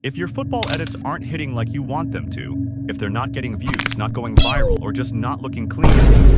If your football edits aren't hitting like you want them to, if they're not getting views, not going viral, or just not looking clean,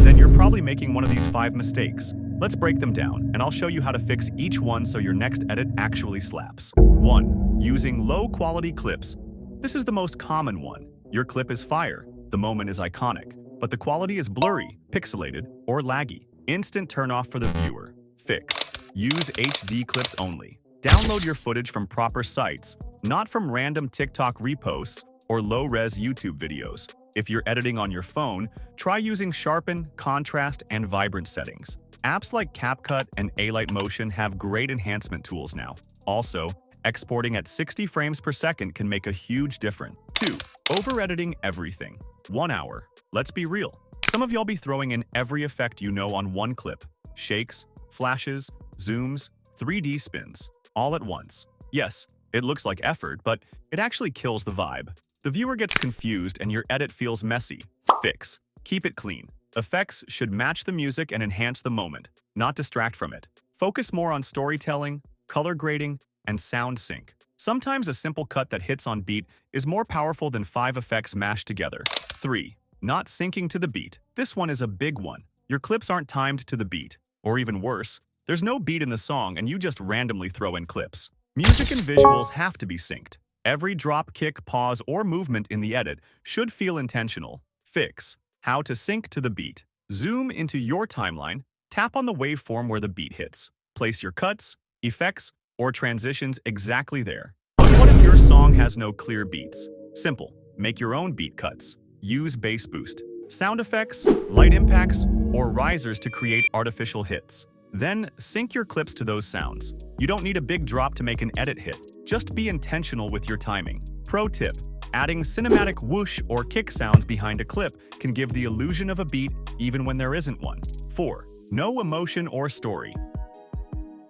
then you're probably making one of these 5 mistakes. Let's break them down, and I'll show you how to fix each one so your next edit actually slaps. 1. Using low-quality clips. This is the most common one. Your clip is fire, the moment is iconic, but the quality is blurry, pixelated, or laggy. Instant turn-off for the viewer. Fix. Use HD clips only. Download your footage from proper sites, not from random TikTok reposts or low-res YouTube videos. If you're editing on your phone, try using sharpen, contrast, and vibrant settings. Apps like CapCut and Alight Motion have great enhancement tools now. Also, exporting at 60 frames per second can make a huge difference. 2. Over-editing everything. 1 hour. Let's be real. Some of y'all be throwing in every effect you know on one clip. Shakes, flashes, zooms, 3D spins, all at once. Yes, it looks like effort, but it actually kills the vibe. The viewer gets confused and your edit feels messy. Fix. Keep it clean. Effects should match the music and enhance the moment, not distract from it. Focus more on storytelling, color grading, and sound sync. Sometimes a simple cut that hits on beat is more powerful than 5 effects mashed together. 3. Not syncing to the beat. This one is a big one. Your clips aren't timed to the beat. Or even worse, there's no beat in the song and you just randomly throw in clips. Music and visuals have to be synced. Every drop, kick, pause, or movement in the edit should feel intentional. Fix. How to sync to the beat. Zoom into your timeline, tap on the waveform where the beat hits. Place your cuts, effects, or transitions exactly there. But what if your song has no clear beats? Simple. Make your own beat cuts. Use bass boost, sound effects, light impacts, or risers to create artificial hits. Then sync your clips to those sounds. You don't need a big drop to make an edit hit. Just be intentional with your timing. Pro tip. Adding cinematic whoosh or kick sounds behind a clip can give the illusion of a beat even when there isn't one. 4. No emotion or story.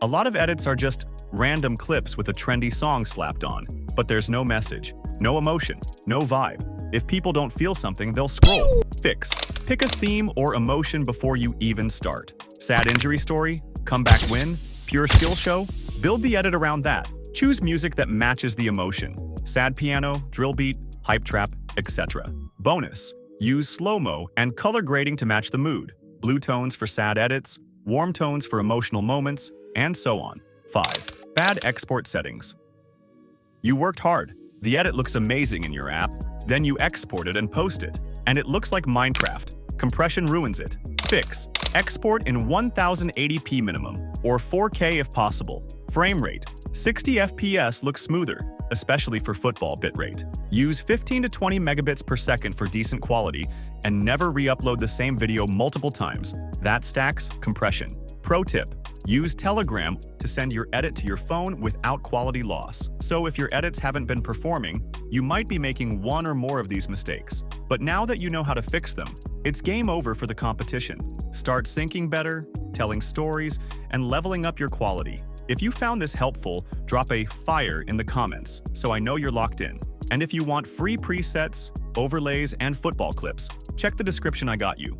A lot of edits are just random clips with a trendy song slapped on, but there's no message, no emotion, no vibe. If people don't feel something, they'll scroll. Fix. Pick a theme or emotion before you even start. Sad injury story, comeback win, pure skill show? Build the edit around that. Choose music that matches the emotion. Sad piano, drill beat, hype trap, etc. Bonus. Use slow-mo and color grading to match the mood. Blue tones for sad edits, warm tones for emotional moments, and so on. 5. Bad export settings. You worked hard. The edit looks amazing in your app. Then you export it and post it, and it looks like Minecraft. Compression ruins it. Fix. Export in 1080p minimum, or 4K if possible. Frame rate. 60 FPS looks smoother, especially for football bitrate. Use 15 to 20 megabits per second for decent quality, and never re-upload the same video multiple times. That stacks compression. Pro tip. Use Telegram to send your edit to your phone without quality loss. So if your edits haven't been performing, you might be making one or more of these mistakes. But now that you know how to fix them, it's game over for the competition. Start syncing better, telling stories, and leveling up your quality. If you found this helpful, drop a fire in the comments so I know you're locked in. And if you want free presets, overlays, and football clips, check the description I got you.